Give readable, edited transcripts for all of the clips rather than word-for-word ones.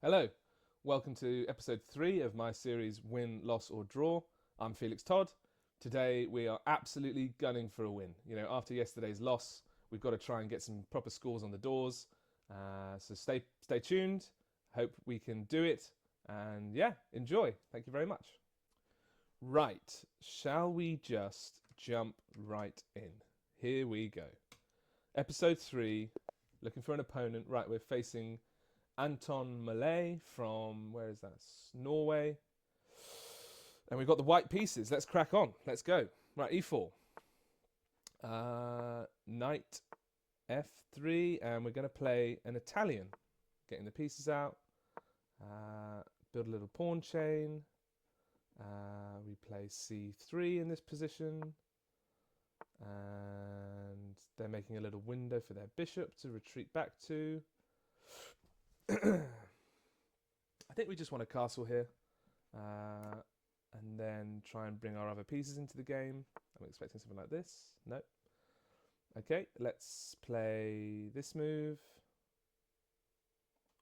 Hello, welcome to episode 3 of my series Win, Loss or Draw. I'm Felix Todd. Today we are absolutely gunning for a win. After yesterday's loss, we've got to try and get some proper scores on the doors. So stay tuned. Hope we can do it. And yeah, enjoy. Thank you very much. Right, shall we just jump right in? Here we go. Episode 3, looking for an opponent. Right, we're facing Anton Malay from, where is that? Norway. And we've got the white pieces. Let's crack on. Let's go. Right, e4. Knight f3, and we're going to play an Italian. Getting the pieces out. Build a little pawn chain. We play c3 in this position. And they're making a little window for their bishop to retreat back to. I think we just want a castle here, and then try and bring our other pieces into the game. I'm expecting something like this. No. Okay, let's play this move.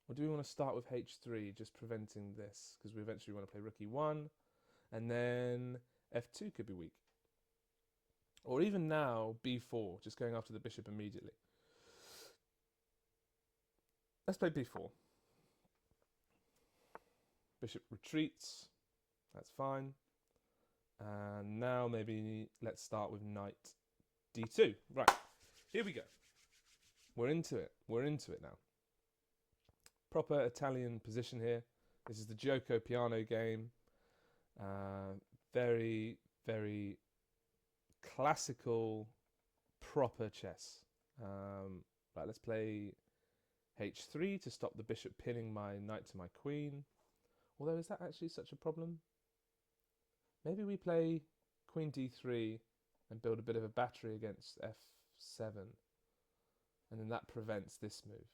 Or do we want to start with h3, just preventing this? Because we eventually want to play rook e1, and then f2 could be weak. Or even now, b4, just going after the bishop immediately. Let's play b4. Bishop retreats. That's fine. And now maybe let's start with knight d2. Right, here we go. We're into it. We're into it now. Proper Italian position here. This is the Gioco Piano game. Very, very classical, proper chess. Right, let's play h3 to stop the bishop pinning my knight to my queen. Although, is that actually such a problem? Maybe we play queen d3 and build a bit of a battery against f7. And then that prevents this move.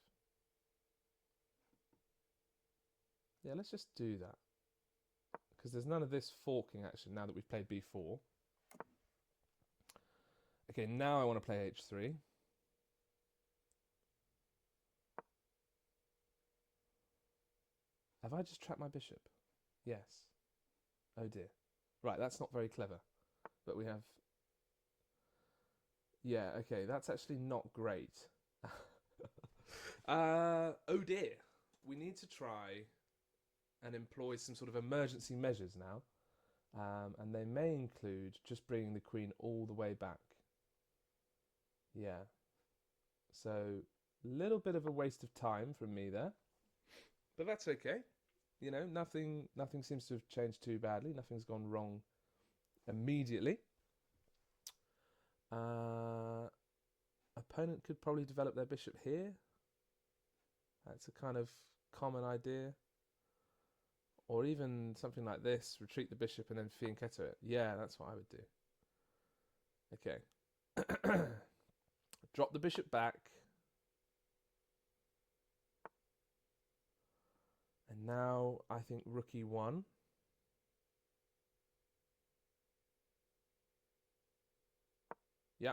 Yeah, let's just do that. Because there's none of this forking action now that we've played b4. Okay, now I want to play h3. Have I just trapped my bishop? Yes. Oh dear. Right, that's not very clever. But we have... Yeah, okay, that's actually not great. Oh dear. We need to try and employ some sort of emergency measures now. And they may include just bringing the queen all the way back. Yeah. So, a little bit of a waste of time from me there. But that's okay. Nothing seems to have changed too badly. Nothing's gone wrong immediately. Opponent could probably develop their bishop here. That's a kind of common idea. Or even something like this, retreat the bishop and then fianchetto it. Yeah, that's what I would do. Okay. Drop the bishop back. And now I think rook e1. Yeah.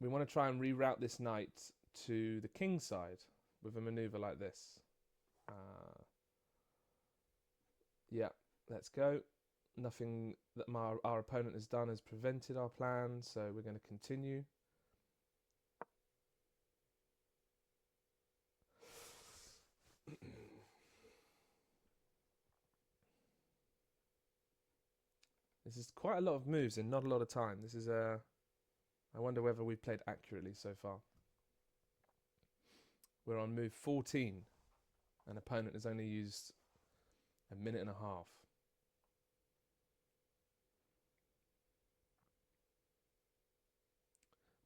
We want to try and reroute this knight to the king side with a maneuver like this. Yeah, let's go. Nothing that our opponent has done has prevented our plan, so we're going to continue. This is quite a lot of moves in not a lot of time. This is I wonder whether we've played accurately so far. We're on move 14. An opponent has only used a minute and a half.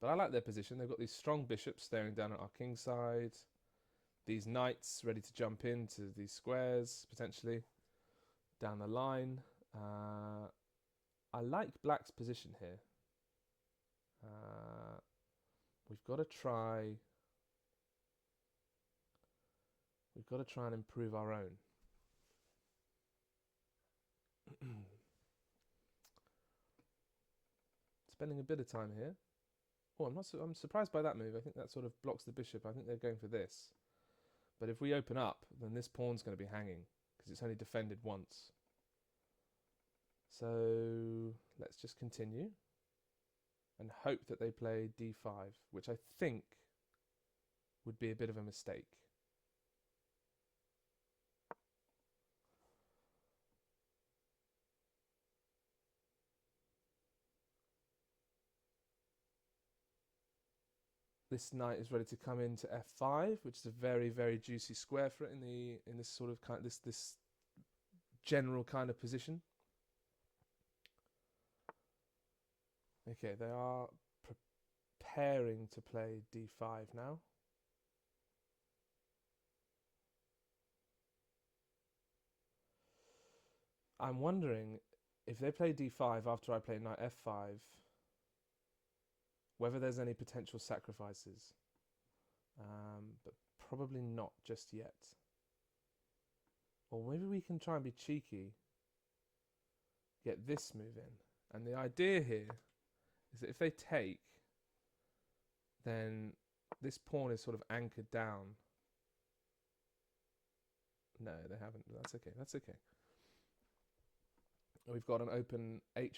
But I like their position. They've got these strong bishops staring down at our king side. These knights ready to jump into these squares, potentially, down the line. I like black's position here. We've got to try... We've got to try and improve our own. Spending a bit of time here. Oh, I'm surprised by that move. I think that sort of blocks the bishop. I think they're going for this. But if we open up, then this pawn's going to be hanging because it's only defended once. So let's just continue and hope that they play d5, which I think would be a bit of a mistake. This knight is ready to come into f5, which is a very, very juicy square for it in this sort of this general kind of position. Okay, they are preparing to play d5 now. I'm wondering if they play d5 after I play knight f5, whether there's any potential sacrifices, but probably not just yet. Or maybe we can try and be cheeky, get this move in. And the idea here is that if they take, then this pawn is sort of anchored down. No, they haven't. That's okay. That's okay. We've got an open A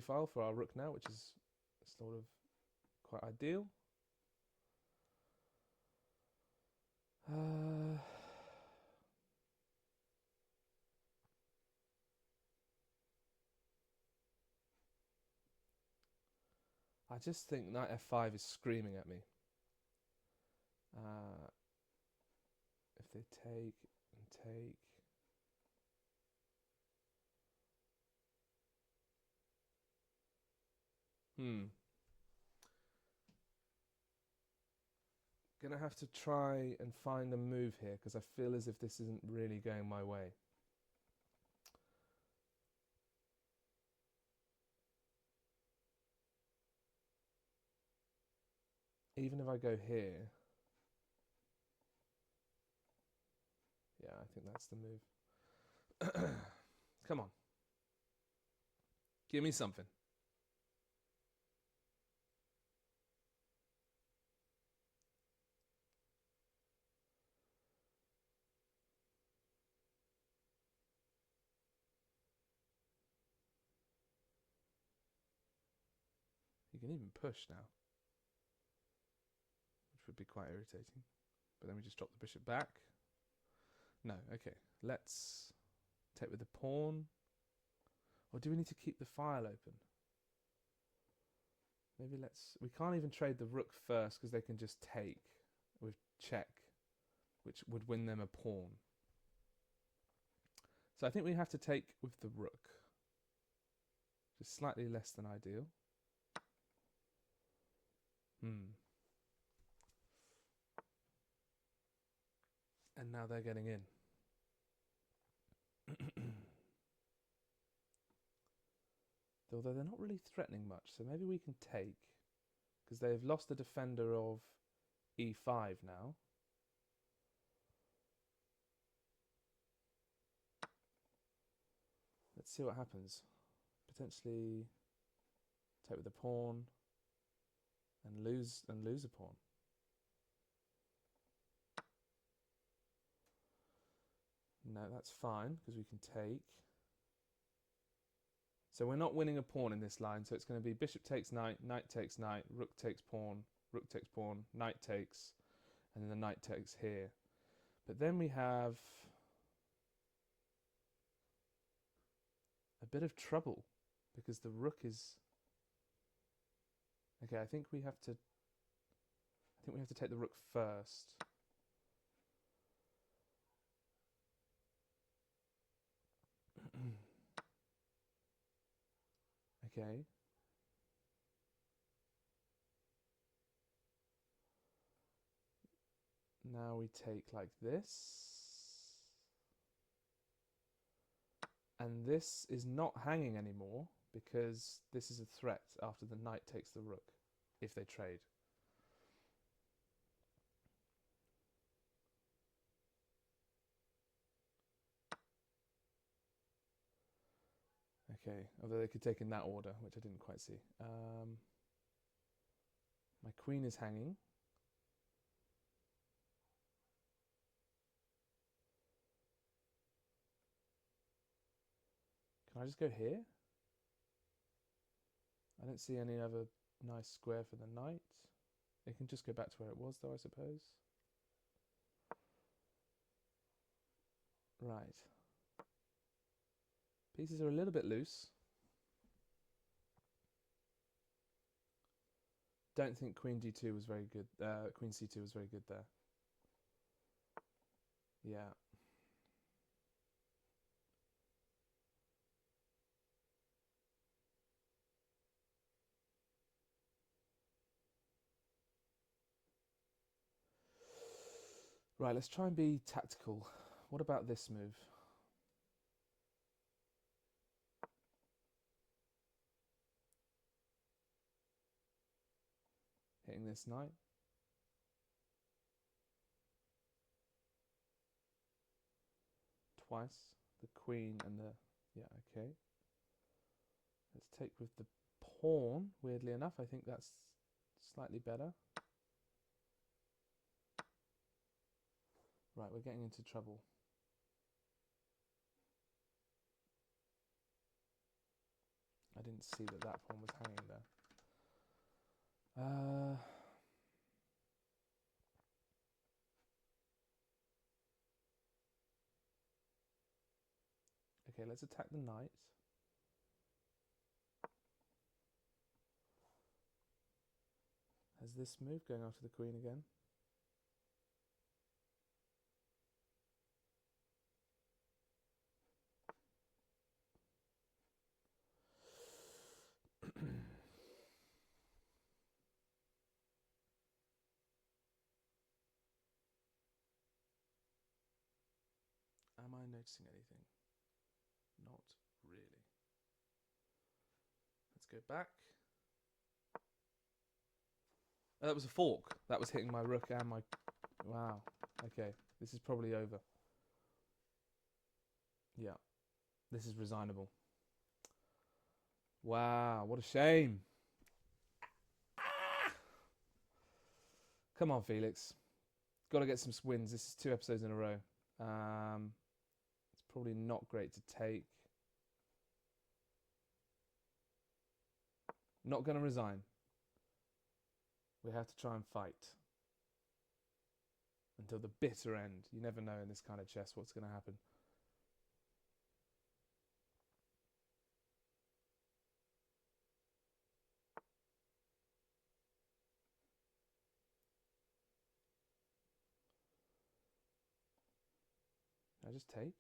file for our rook now, which is sort of quite ideal. I just think knight f5 is screaming at me. If they take and take. Gonna have to try and find a move here because I feel as if this isn't really going my way. Even if I go here, yeah, I think that's the move. Come on. Give me something. You can even push now, which would be quite irritating. But then we just drop the bishop back. No, okay. Let's take with the pawn. Or do we need to keep the file open? Maybe we can't even trade the rook first because they can just take with check, which would win them a pawn. So I think we have to take with the rook. Just slightly less than ideal. And now they're getting in. Although they're not really threatening much, so maybe we can take, because they've lost the defender of e5 now. Let's see what happens. Potentially take with the pawn and lose a pawn. No, that's fine because we can take. So we're not winning a pawn in this line, so it's going to be bishop takes knight, knight takes knight, rook takes pawn, knight takes, and then the knight takes here. But then we have a bit of trouble because the rook is... Okay, I think we have to take the rook first. Okay. Now we take like this. And this is not hanging anymore because this is a threat after the knight takes the rook, if they trade. Okay, although they could take in that order, which I didn't quite see. My queen is hanging. Can I just go here? I don't see any other nice square for the knight. It can just go back to where it was though, I suppose. Right. Pieces are a little bit loose. Don't think Queen D2 was very good. Queen C2 was very good there. Yeah. Right, let's try and be tactical. What about this move? Hitting this knight. Twice. The queen and the... Yeah, okay. Let's take with the pawn. Weirdly enough, I think that's slightly better. Right, we're getting into trouble. I didn't see that that pawn was hanging there. Okay, let's attack the knight. Has this move going after the queen again? Am I noticing anything? Not really. Let's go back. Oh, that was a fork. That was hitting my rook and my... Wow. Okay, this is probably over. Yeah. This is resignable. Wow, what a shame. Come on, Felix. Got to get some wins. This is 2 episodes in a row. It's probably not great to take. Not going to resign. We have to try and fight. Until the bitter end. You never know in this kind of chess what's going to happen. I just take.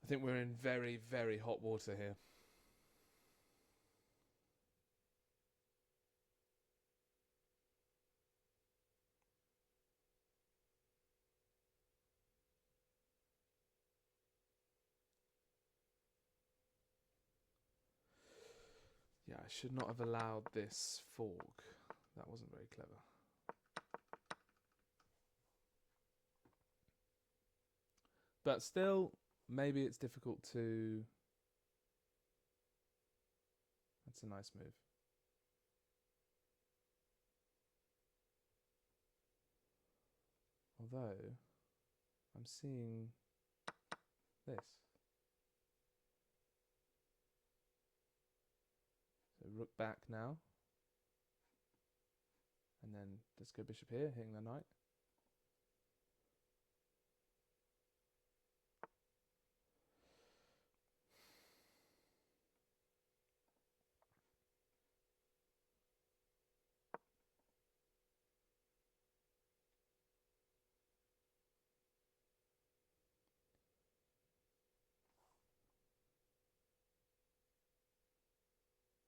I think we're in very, very hot water here. Yeah, I should not have allowed this fork. That wasn't very clever. But still, maybe it's difficult to... That's a nice move. Although, I'm seeing this. So rook back now. And then let's go bishop here, hitting the knight.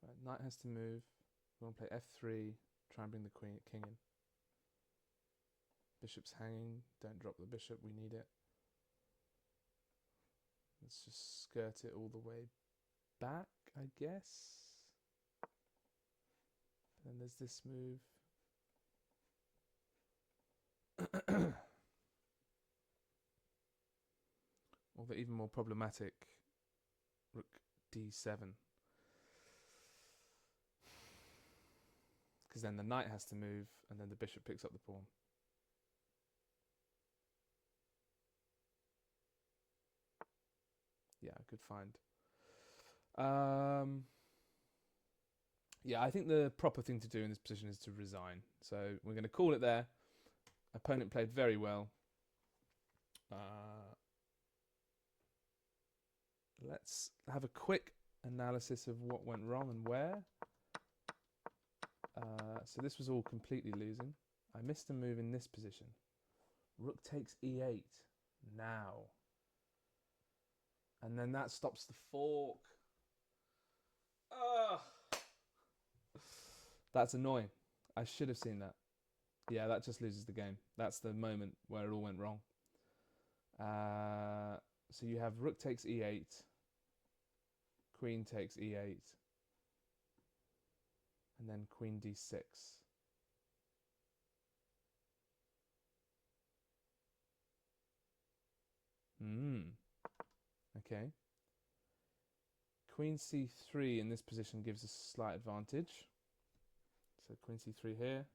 Right, knight has to move. We want to play f3, try and bring the king in. Bishop's hanging, don't drop the bishop, we need it. Let's just skirt it all the way back, I guess. Then there's this move. Or the even more problematic rook d7. Because then the knight has to move, and then the bishop picks up the pawn. Yeah, good find. Yeah, I think the proper thing to do in this position is to resign. So we're going to call it there. Opponent played very well. Let's have a quick analysis of what went wrong and where. So this was all completely losing. I missed a move in this position. Rook takes e8 now. And then that stops the fork. That's annoying. I should have seen that. Yeah, that just loses the game. That's the moment where it all went wrong. So you have rook takes e8. Queen takes e8. And then queen d6. Okay. Queen c3 in this position gives us a slight advantage. So queen c3 here.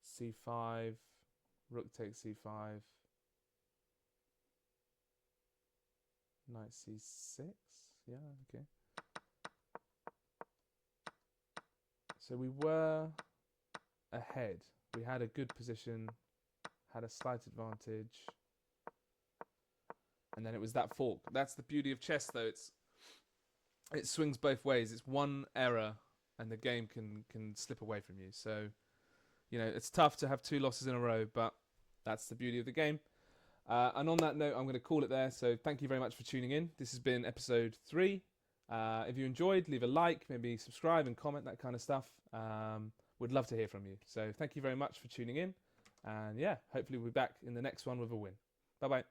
c5. Rook takes c5. Knight c6. Yeah, okay. So we were ahead. We had a good position, had a slight advantage. And then it was that fork. That's the beauty of chess, though. It swings both ways. It's one error, and the game can slip away from you. So, you know, it's tough to have 2 losses in a row, but that's the beauty of the game. And on that note, I'm going to call it there. So thank you very much for tuning in. This has been episode 3. If you enjoyed, leave a like, maybe subscribe and comment, that kind of stuff. Would love to hear from you. So thank you very much for tuning in. And yeah, hopefully we'll be back in the next one with a win. Bye-bye.